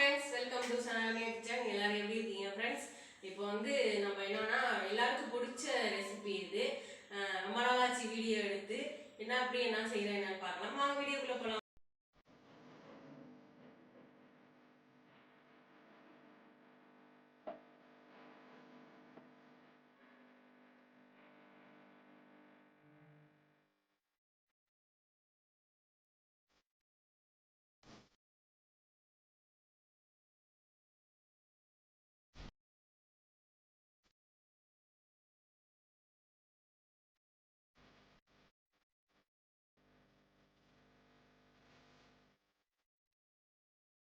Friends, welcome to Sananiya kitchen. எல்லாரும் எப்படி இருக்கீங்க ஃப்ரெண்ட்ஸ்? இப்போ வந்து நம்ம என்னன்னா எல்லாருக்கும் பிடிச்ச ரெசிபி இது. ரொம்ப நாளாச்சு வீடியோ எடுத்து என்ன செய்யறேன் என்னன்னு பார்க்கலாம். வாங்க வீடியோக்குள்ள போகலாம்.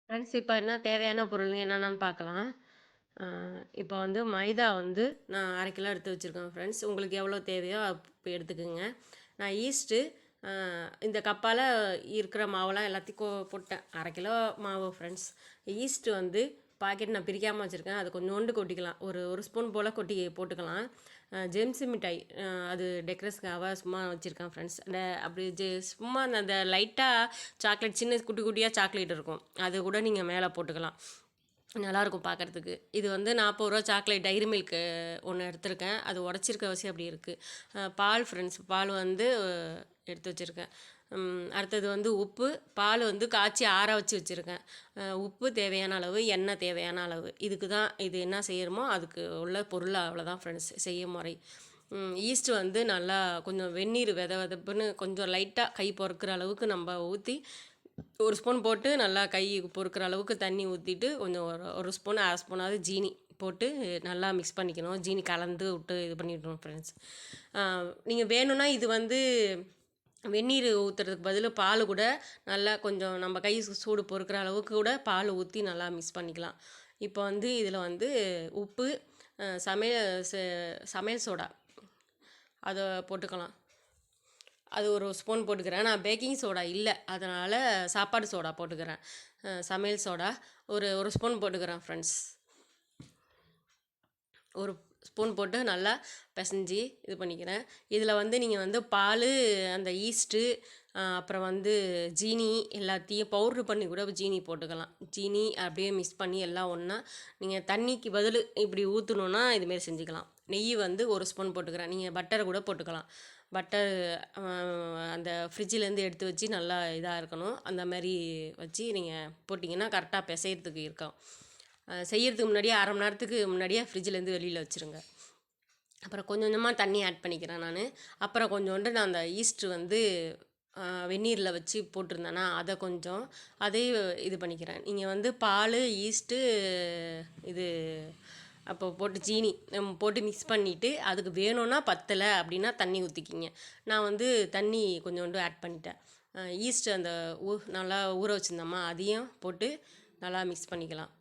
ஃப்ரெண்ட்ஸ், இப்போ என்ன தேவையான பொருள் என்னென்னு பார்க்கலாம். இப்போ வந்து மைதா வந்து நான் 1/2 கிலோ எடுத்து வச்சுருக்கேன் ஃப்ரெண்ட்ஸ். உங்களுக்கு எவ்வளோ தேவையோ அப்போ எடுத்துக்கோங்க. நான் ஈஸ்ட்டு இந்த கப்பால் இருக்கிற மாவெல்லாம் எல்லாத்தையும் போட்டேன். 1/2 கிலோ மாவு ஃப்ரெண்ட்ஸ். ஈஸ்ட்டு வந்து பாக்கெட் நான் பிரிக்காமல் வச்சுருக்கேன். அது கொஞ்சோண்டு கொட்டிக்கலாம். ஒரு ஸ்பூன் போல் போட்டுக்கலாம். ஜெம்ஸு மிட்டாய் அது டெக்கரேஷனுக்காக சும்மா வச்சுருக்கேன் ஃப்ரெண்ட்ஸ். அப்படி சும்மா அந்த லைட்டாக சாக்லேட் சின்ன குட்டி குட்டியாக சாக்லேட் இருக்கும், அது கூட நீங்கள் மேலே போட்டுக்கலாம். நல்லாயிருக்கும் பார்க்குறதுக்கு. இது வந்து 40 ரூபா சாக்லேட் டைரி மில்க்கு ஒன்று எடுத்திருக்கேன். அது உடச்சிருக்க வசி அப்படி இருக்குது. பால் ஃப்ரெண்ட்ஸ், பால் வந்து எடுத்து வச்சுருக்கேன். அடுத்தது வந்து உப்பு. பால் வந்து காய்ச்சி ஆற வச்சு வச்சுருக்கேன். உப்பு தேவையான அளவு, எண்ணெய் தேவையான அளவு. இதுக்கு தான் இது என்ன செய்யணுமோ அதுக்கு உள்ள பொருள் அவ்வளோதான் ஃப்ரெண்ட்ஸ் செய்ய முறை. ஈஸ்ட்டு வந்து நல்லா கொஞ்சம் வெந்நீர் வெதப்புன்னு கொஞ்சம் லைட்டாக கை பொறுக்கிற அளவுக்கு நம்ம ஊற்றி ஒரு ஸ்பூன் போட்டு நல்லா கை பொறுக்கிற அளவுக்கு தண்ணி ஊற்றிட்டு கொஞ்சம் ஒரு ஸ்பூன் 1/2 ஸ்பூனாவது ஜீனி போட்டு நல்லா மிக்ஸ் பண்ணிக்கணும். ஜீனி கலந்து விட்டு இது பண்ணிடணும் ஃப்ரெண்ட்ஸ். நீங்கள் வேணும்னா இது வந்து வெந்நீர் ஊற்றுறதுக்கு பதில் பால் கூட நல்லா கொஞ்சம் நம்ம கை சூடு பொறுக்கிற அளவுக்கு கூட பால் ஊற்றி நல்லா மிக்ஸ் பண்ணிக்கலாம். இப்போ வந்து இதில் வந்து உப்பு, சமையல் சோடா அதை போட்டுக்கலாம். அது ஒரு ஸ்பூன் போட்டுக்கிறேன். நான் பேக்கிங் சோடா இல்லை, அதனால் சாப்பாடு சோடா போட்டுக்கிறேன். சமையல் சோடா ஒரு ஸ்பூன் போட்டுக்கிறேன் ஃப்ரெண்ட்ஸ். ஒரு ஸ்பூன் போட்டு நல்லா பிசைஞ்சி இது பண்ணிக்கிறேன். இதில் வந்து நீங்கள் வந்து பால், அந்த ஈஸ்ட்டு, அப்புறம் வந்து ஜீனி எல்லாத்தையும் பவுட்ரு பண்ணி கூட ஜீனி போட்டுக்கலாம். ஜீனி அப்படியே மிக்ஸ் பண்ணி எல்லாம் ஒன்றா நீங்கள் தண்ணிக்கு பதில் இப்படி ஊற்றணுன்னா இதுமாரி செஞ்சுக்கலாம். நெய் வந்து ஒரு ஸ்பூன் போட்டுக்கிறேன். நீங்கள் பட்டரை கூட போட்டுக்கலாம். பட்டர் அந்த ஃப்ரிட்ஜிலேருந்து எடுத்து வச்சு நல்லா இதாக இருக்கணும். அந்த மாதிரி வச்சு நீங்கள் போட்டிங்கன்னா கரெக்டாக பிசைகிறதுக்கு இருக்கும். செய்கிறதுக்கு முன்னாடியே 1/2 மணி நேரத்துக்கு முன்னாடியே ஃப்ரிட்ஜிலேருந்து வெளியில் வச்சுருங்க. அப்புறம் கொஞ்சம் கொஞ்சமாக தண்ணி ஆட் பண்ணிக்கிறேன் நான். அப்புறம் கொஞ்சோண்டு நான் அந்த ஈஸ்ட்டு வந்து வெந்நீரில் வச்சு போட்டிருந்தேன்னா அதை கொஞ்சம் அதையும் இது பண்ணிக்கிறேன். நீங்கள் வந்து பால், ஈஸ்ட்டு, இது அப்போ போட்டு ஜீனி போட்டு மிக்ஸ் பண்ணிவிட்டு அதுக்கு வேணும்னா பத்தலை அப்படின்னா தண்ணி ஊற்றிக்கிங்க. நான் வந்து தண்ணி கொஞ்சோண்டு ஆட் பண்ணிட்டேன். ஈஸ்ட்டு அந்த நல்லா ஊற வச்சுருந்தோமா அதையும் போட்டு நல்லா மிக்ஸ் பண்ணிக்கலாம்.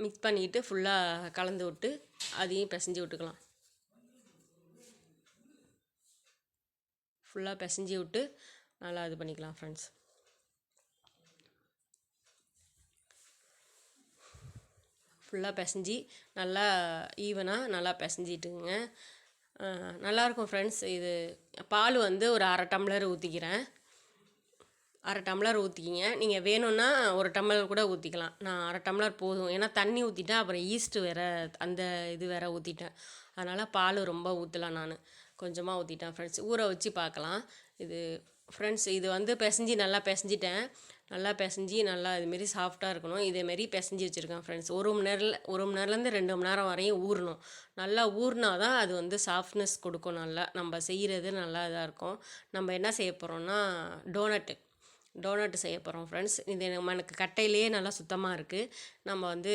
மிக்ஸ் பண்ணிவிட்டு ஃபுல்லாக கலந்து விட்டு அதையும் பிசைஞ்சு விட்டுக்கலாம். ஃபுல்லாக பிசைஞ்சி விட்டு நல்லா இது பண்ணிக்கலாம் ஃப்ரெண்ட்ஸ். ஃபுல்லாக பிசைஞ்சி நல்லா ஈவனாக நல்லா பிசைஞ்சிட்டுங்க. நல்லாயிருக்கும் ஃப்ரெண்ட்ஸ். இது பால் வந்து ஒரு 1/2 டம்ளர் ஊற்றிக்கிறேன். 1/2 டம்ளர் ஊற்றிக்கிங்க. நீங்கள் வேணும்னா 1 டம்ளர் கூட ஊற்றிக்கலாம். நான் 1/2 டம்ளர் போதும். ஏன்னா தண்ணி ஊற்றிட்டேன், அப்புறம் ஈஸ்ட்டு வேறு அந்த இது வேறு ஊற்றிட்டேன். அதனால் பால் ரொம்ப ஊற்றலாம். நான் கொஞ்சமாக ஊற்றிட்டேன் ஃப்ரெண்ட்ஸ். ஊற வச்சு பார்க்கலாம். இது ஃப்ரெண்ட்ஸ், இது வந்து பிசைஞ்சி நல்லா பிசைஞ்சிட்டேன். நல்லா பிசைஞ்சி நல்லா இதுமாரி சாஃப்டாக இருக்கணும். இதேமாரி பிசைஞ்சி வச்சுருக்கேன் ஃப்ரெண்ட்ஸ். 1 மணி நேரத்துலேருந்து 2 மணி நேரம் வரையும் ஊறணும். நல்லா ஊறினா தான் அது வந்து சாஃப்ட்னஸ் கொடுக்கும். நல்லா நம்ம செய்கிறது நல்லா இதாக இருக்கும். நம்ம என்ன செய்ய போகிறோம்னா டோனட்டு செய்ய போகிறோம் ஃப்ரெண்ட்ஸ். இது எனக்கு கட்டையிலேயே நல்லா சுத்தமாக இருக்குது. நம்ம வந்து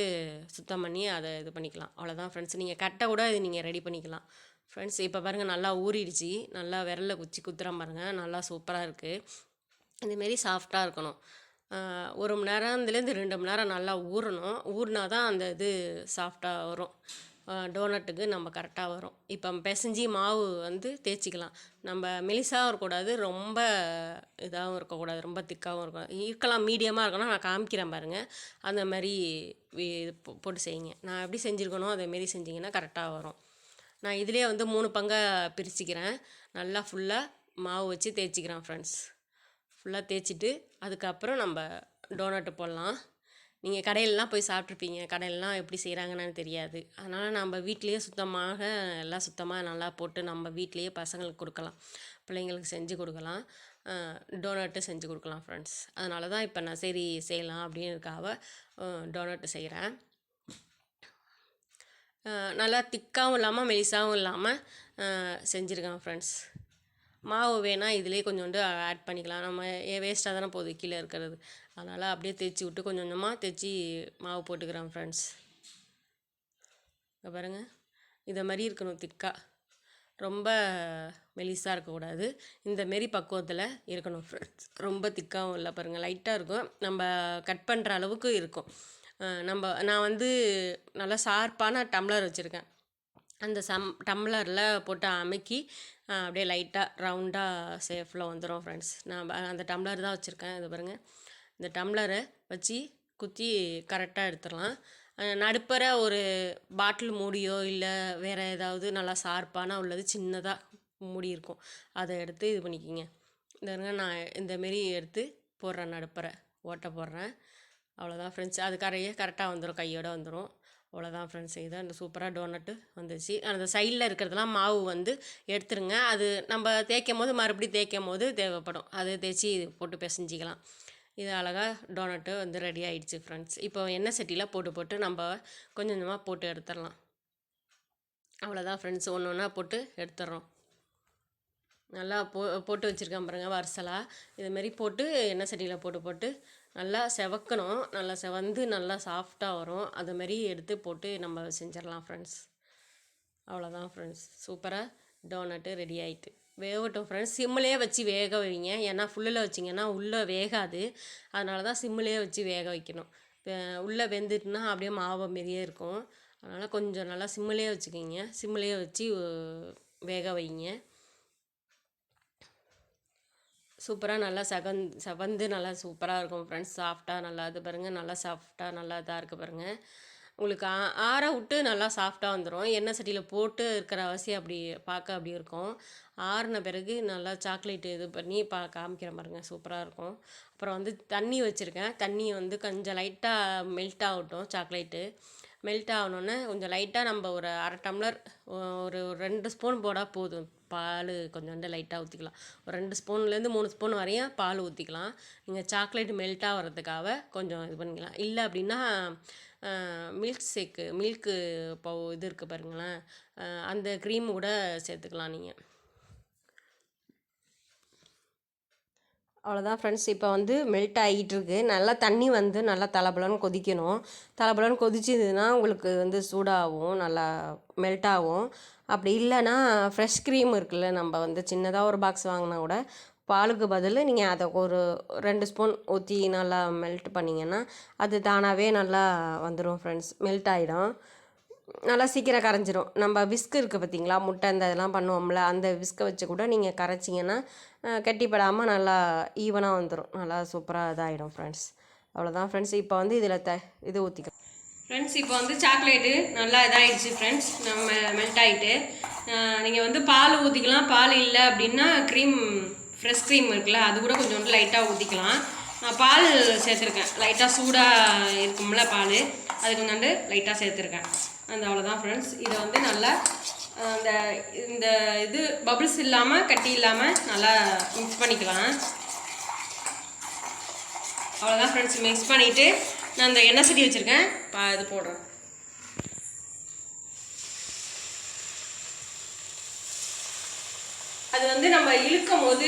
சுத்தம் பண்ணி அதை இது பண்ணிக்கலாம். அவ்வளோதான் ஃப்ரெண்ட்ஸ். நீங்கள் கட்டை கூட இது நீங்கள் ரெடி பண்ணிக்கலாம் ஃப்ரெண்ட்ஸ். இப்போ பாருங்கள் நல்லா ஊறிடுச்சு. நல்லா விரலில் குத்துறேன் பாருங்கள். நல்லா சூப்பராக இருக்குது. இதுமாரி சாஃப்டாக இருக்கணும். 1 மணி நேரத்துலேருந்து 2 மணி நேரம் நல்லா ஊறணும். ஊறினா தான் அந்த இது சாஃப்டாக வரும். டோனட்டுக்கு நம்ம கரெக்டாக வரும். இப்போ பிசைஞ்சி மாவு வந்து தேய்ச்சிக்கலாம். நம்ம மெலிசாகவும் இருக்கக்கூடாது, ரொம்ப இதாகவும் இருக்கக்கூடாது, ரொம்ப திக்காகவும் இருக்கலாம். மீடியமாக இருக்கணும். நான் காமிக்கிறேன் பாருங்கள். அந்த மாதிரி இது போட்டு செய்யுங்க. நான் எப்படி செஞ்சுருக்கணும் அதேமாரி செஞ்சிங்கன்னா கரெக்டாக வரும். நான் இதிலே வந்து 3 பங்காக பிரிச்சுக்கிறேன். நல்லா ஃபுல்லாக மாவு வச்சு தேய்ச்சிக்கிறேன் ஃப்ரெண்ட்ஸ். ஃபுல்லாக தேய்ச்சிட்டு அதுக்கப்புறம் நம்ம டோனட்டு போடலாம். நீங்கள் கடையிலலாம் போய் சாப்பிட்ருப்பீங்க, கடையிலலாம் எப்படி செய்கிறாங்கன்னு தெரியாது. அதனால் நம்ம வீட்டிலேயே சுத்தமாக எல்லாம் சுத்தமாக நல்லா போட்டு நம்ம வீட்டிலேயே பசங்களுக்கு கொடுக்கலாம், பிள்ளைங்களுக்கு செஞ்சு கொடுக்கலாம், டோனட்டு செஞ்சு கொடுக்கலாம் ஃப்ரெண்ட்ஸ். அதனால தான் இப்போ நான் சரி செய்யலாம் அப்படின்றதுக்காக டோனட்டு செய்கிறேன். நல்லா திக்காகவும் இல்லாமல் மெலிசாகவும் இல்லாமல் செஞ்சுருக்கேன் ஃப்ரெண்ட்ஸ். மாவு வேணால் இதிலே கொஞ்சோண்டு ஆட் பண்ணிக்கலாம், நம்ம வேஸ்ட்டாக தானே போகுது கீழே இருக்கிறது. அதனால் அப்படியே தேய்ச்சி விட்டு கொஞ்சம் கொஞ்சமாக தேய்ச்சி மாவு போட்டுக்கிறேன் ஃப்ரெண்ட்ஸ். இங்கே பாருங்கள், இதை மாதிரி இருக்கணும் திக்காக, ரொம்ப மெலிசாக இருக்கக்கூடாது, இந்தமாரி பக்குவத்தில் இருக்கணும் ஃப்ரெண்ட்ஸ். ரொம்ப திக்காகவும் இல்லை பாருங்கள், லைட்டாக இருக்கும், நம்ம கட் பண்ணுற அளவுக்கு இருக்கும். நான் வந்து நல்லா ஷார்ப்பான டம்ளர் வச்சுருக்கேன், அந்த டம்ளரில் போட்டு அமுக்கி அப்படியே லைட்டாக ரவுண்டாக ஷேஃபில் வந்துடும் ஃப்ரெண்ட்ஸ். நான் அந்த டம்ளர் தான் வச்சுருக்கேன். இது பாருங்கள், இந்த டம்ளரை வச்சு குத்தி கரெக்டாக எடுத்துடலாம். நடுப்பற ஒரு பாட்டில் மூடியோ இல்லை வேறு ஏதாவது நல்லா ஷார்ப்பான உள்ளது சின்னதாக மூடி இருக்கும், அதை எடுத்து இது பண்ணிக்கிங்க. இந்த நான் இந்தமாரி எடுத்து போடுறேன், நடுப்பற ஓட்டை போடுறேன். அவ்வளோதான் ஃப்ரெண்ட்ஸ், அது கரெக்டாக வந்துடும், கையோடு வந்துடும். அவ்வளோதான் ஃப்ரெண்ட்ஸ், இது அந்த சூப்பராக டோனட்டு வந்துச்சு. அந்த சைடில் இருக்கிறதெல்லாம் மாவு வந்து எடுத்துருங்க, அது நம்ம தேய்க்கும் போது மறுபடியும் தேய்க்கும் போது தேவைப்படும், அது தேய்ச்சி போட்டு பிசைஞ்சிக்கலாம். இது அழகாக டோனட்டு வந்து ரெடி ஆகிடுச்சு ஃப்ரெண்ட்ஸ். இப்போ எண்ணெய் சட்டியில் போட்டு நம்ம கொஞ்சம் கொஞ்சமாக போட்டு எடுத்துடலாம். அவ்வளோதான் ஃப்ரெண்ட்ஸ், ஒன்று ஒன்றா போட்டு எடுத்துடுறோம். நல்லா போட்டு வச்சுருக்கேன் பாருங்கள் வரிசலாக, இதுமாரி போட்டு எண்ணெய் சட்டியில் போட்டு நல்லா செவக்கணும், நல்லா செவந்து நல்லா சாஃப்டாக வரும், அதுமாரி எடுத்து போட்டு நம்ம செஞ்சிடலாம் ஃப்ரெண்ட்ஸ். அவ்வளோதான் ஃப்ரெண்ட்ஸ், சூப்பராக டோனட்டு ரெடி ஆகிட்டு. வேகட்டும் ஃப்ரெண்ட்ஸ், சிம்மிலே வச்சு வேக வைங்க, ஏன்னா ஃபுல்லில் வச்சிங்கன்னா உள்ளே வேகாது, அதனால தான் சிம்மிலே வச்சு வேக வைக்கணும். உள்ளே வெந்துட்டுனா அப்படியே மாவு மாரியே இருக்கும், அதனால் கொஞ்சம் நல்லா சிம்மிலே வச்சுக்கிங்க, சிம்மிலே வச்சு வேக வைங்க. சூப்பராக நல்லா செவந்து நல்லா சூப்பராக இருக்கும் ஃப்ரெண்ட்ஸ், சாஃப்டாக நல்லா இது பாருங்கள், நல்லா சாஃப்டாக நல்லா இதாக இருக்குது பாருங்கள். உங்களுக்கு ஆற விட்டு நல்லா சாஃப்டாக வந்துடும், எண்ணெய் சட்டியில் போட்டு இருக்கிற அவசியம் அப்படி பார்க்க அப்படி இருக்கும். ஆறின பிறகு நல்லா சாக்லேட்டு இது பண்ணி காமிக்கிற பாருங்க, சூப்பராக இருக்கும். அப்புறம் வந்து தண்ணி வச்சுருக்கேன், தண்ணி வந்து கொஞ்சம் லைட்டாக மெல்ட் ஆகட்டும், சாக்லேட்டு மெல்ட் ஆகணுன்னே கொஞ்சம் லைட்டாக நம்ம ஒரு அரை டம்ளர் ஒரு 2 ஸ்பூன் போடால் போதும், பால் கொஞ்சோண்டு லைட்டாக ஊற்றிக்கலாம், ஒரு 2 ஸ்பூன்லேருந்து 3 ஸ்பூன் வரையும் பால் ஊற்றிக்கலாம். நீங்கள் சாக்லேட் மெல்ட் ஆகிறதுக்காக கொஞ்சம் இது பண்ணிக்கலாம். இல்லை அப்படின்னா மில்க்கு இது இருக்குது பாருங்களேன், அந்த க்ரீம் கூட சேர்த்துக்கலாம் நீங்கள். அவ்வளோதான் ஃப்ரெண்ட்ஸ், இப்போ வந்து மெல்ட் ஆகிட்டுருக்கு, நல்லா தண்ணி வந்து நல்லா தலபலன்னு கொதிக்கணும், தலபலன்னு கொதிச்சதுன்னா உங்களுக்கு வந்து சூடாகும், நல்லா மெல்ட் ஆகும். அப்படி இல்லைன்னா ஃப்ரெஷ் க்ரீம் இருக்குல்ல, நம்ம வந்து சின்னதாக ஒரு பாக்ஸ் வாங்கினா கூட பாலுக்கு பதில் நீங்கள் அதை ஒரு 2 ஸ்பூன் ஊற்றி நல்லா மெல்ட் பண்ணிங்கன்னா அது தானாகவே நல்லா வந்துடும் ஃப்ரெண்ட்ஸ், மெல்ட் ஆகிடும், நல்லா சீக்கிரம் கரைஞ்சிரும். நம்ம விஸ்க் இருக்குது பார்த்திங்களா, முட்டை இந்த இதெல்லாம் பண்ணுவோம்ல, அந்த விஸ்கை வச்சு கூட நீங்கள் கரைச்சிங்கன்னா கட்டிப்படாமல் நல்லா ஈவனாக வந்துடும், நல்லா சூப்பராக இதாகிடும் ஃப்ரெண்ட்ஸ். அவ்வளோதான் ஃப்ரெண்ட்ஸ், இப்போ வந்து இதில் இது ஊற்றிக்கலாம் ஃப்ரெண்ட்ஸ். இப்போ வந்து சாக்லேட்டு நல்லா இதாகிடுச்சு ஃப்ரெண்ட்ஸ், நம்ம மெல்ட் ஆகிட்டு. நீங்கள் வந்து பால் ஊற்றிக்கலாம், பால் இல்லை அப்படின்னா ஃப்ரெஷ் க்ரீம் இருக்குல்ல, அது கூட கொஞ்சம் லைட்டாக ஊற்றிக்கலாம். நான் பால் சேர்த்துருக்கேன், லைட்டாக சூடாக இருக்கும்ல பால், அது கொஞ்சோண்டு லைட்டாக சேர்த்துருக்கேன். அவ்வளோதான் ஃப்ரெண்ட்ஸ், இதை வந்து நல்லா இந்த இது பபிள்ஸ் இல்லாமல் கட்டி இல்லாமல் நல்லா மிக்ஸ் பண்ணிக்கலாம். அவ்வளோதான் ஃப்ரெண்ட்ஸ், மிக்ஸ் பண்ணிவிட்டு நான் இந்த எண்ணெய் சட்டி வச்சுருக்கேன், இது போடுறேன். அது வந்து நம்ம இழுக்கும் போது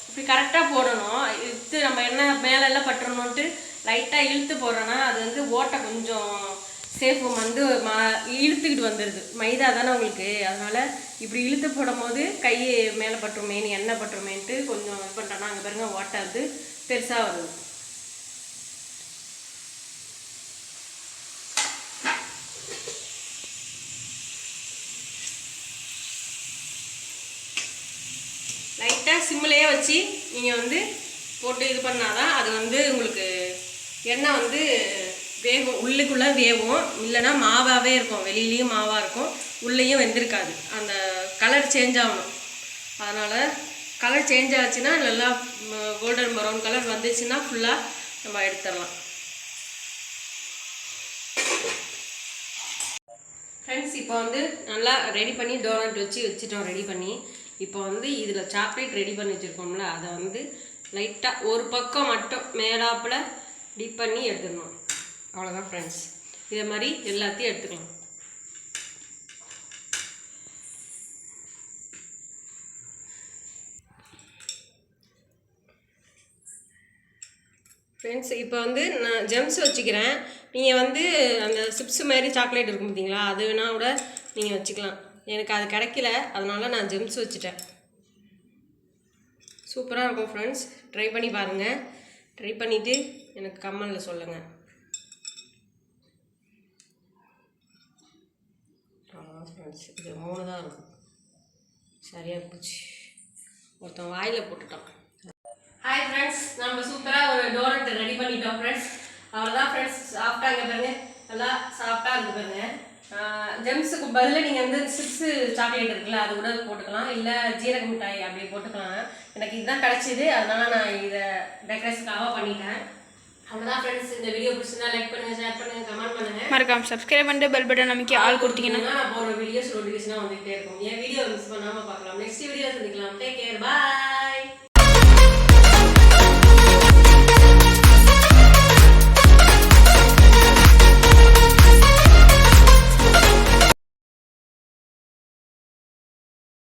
இப்படி கரெக்டாக போடணும், இழுத்து நம்ம எண்ணெய் மேலெல்லாம் பட்டுறணுன்ட்டு லைட்டாக இழுத்து போடுறோன்னா அது வந்து ஓட்டை கொஞ்சம் சேஃபு வந்து இழுத்துக்கிட்டு வந்துடுது, மைதா தானே உங்களுக்கு, அதனால் இப்படி இழுத்து போடும் போது கை மேலே பட்டுருமேனு எண்ணெய் பட்டுருமேன்ட்டு கொஞ்சம் இது பண்ணுறோன்னா அங்கே பாருங்க ஓட்டை வந்து பெருசாக வருது. லைட்டாக சிம்மிலேயே வச்சு நீங்கள் வந்து போட்டு இது பண்ணாதான் அது வந்து உங்களுக்கு எண்ணெய் வந்து வேகும், உள்ளுக்குள்ளே வேகும், இல்லைன்னா மாவாகவே இருக்கும், வெளியிலையும் மாவாக இருக்கும், உள்ளேயும் வெந்திருக்காது, அந்த கலர் சேஞ்ச் ஆகணும். அதனால் கலர் சேஞ்ச் ஆச்சுன்னா நல்லா கோல்டன் ப்ரௌன் கலர் வந்துச்சுன்னா ஃபுல்லாக நம்ம எடுத்துடலாம். ஃப்ரெண்ட்ஸ் இப்போ வந்து நல்லா ரெடி பண்ணி டோனட் வச்சுட்டோம் ரெடி பண்ணி. இப்போ வந்து இதில் சாக்லேட் ரெடி பண்ணி வச்சுருக்கோம்ல, அதை வந்து லைட்டாக ஒரு பக்கம் மட்டும் மேலாப்பில் டிப் பண்ணி எடுத்துடணும். அவ்வளோதான் ஃப்ரெண்ட்ஸ். இதே மாதிரி எல்லாத்தையும் எடுத்துக்கலாம். ஃப்ரெண்ட்ஸ் இப்போ வந்து நான் ஜெம்ஸ் வச்சுக்கிறேன். நீங்கள் வந்து அந்த சிப்ஸ் மாதிரி சாக்லேட் இருக்கும் பார்த்தீங்களா, அது வேணால் கூட நீங்கள் வச்சுக்கலாம். எனக்கு அது கிடைக்கல, அதனால நான் ஜெம்ஸ் வச்சுட்டேன். சூப்பராக இருக்கும் ஃப்ரெண்ட்ஸ். ட்ரை பண்ணி பாருங்கள். ட்ரை பண்ணிவிட்டு எனக்கு கமெண்டில் சொல்லுங்கள். அவ்வளோதான் ஃப்ரெண்ட்ஸ். இது 3 தான் இருக்கும். சரியாக போச்சு. ஒருத்தன் வாயில் போட்டுட்டான். ஹாய் ஃப்ரெண்ட்ஸ், நம்ம சூப்பராக ஒரு டோனட் ரெடி பண்ணிட்டோம் ஃப்ரெண்ட்ஸ். அவ்வளோதான் ஃப்ரெண்ட்ஸ். சாப்பிட்டாங்க பாருங்க, நல்லா சாஃப்டாக இருக்குது பாருங்க. ஜெம்ஸுக்கு பதில் நீங்கள் வந்து சிப்ஸு சாக்லேட் இருக்குல்ல, அது கூட போட்டுக்கலாம். இல்லை ஜீரக மிட்டாய் அப்படி போட்டுக்கலாம். எனக்கு இதுதான் கிடச்சிது, அதனால நான் இதை டெக்கரேஷனுக்காக பண்ணிட்டேன். அவ்வளோதான் ஃப்ரெண்ட்ஸ். இந்த வீடியோ பிடிச்சிருந்தா லைக் பண்ணுங்கள், ஷேர் பண்ணுங்கள், கமெண்ட் பண்ணுங்கள். மறக்காம சப்ஸ்கிரைப் பண்ணிட்டு பெல் பட்டன் அமைக்கி ஆள் கொடுத்தீங்கன்னா நான் போகிற வீடியோஸ் நோட்டிஃபிகேஷனாக வந்துகிட்டே இருக்கும். என் வீடியோ மிஸ் பண்ணாமல் பார்க்கலாம். நெக்ஸ்ட் வீடியோ சந்திக்கலாம். டேக் கேர், பாய்.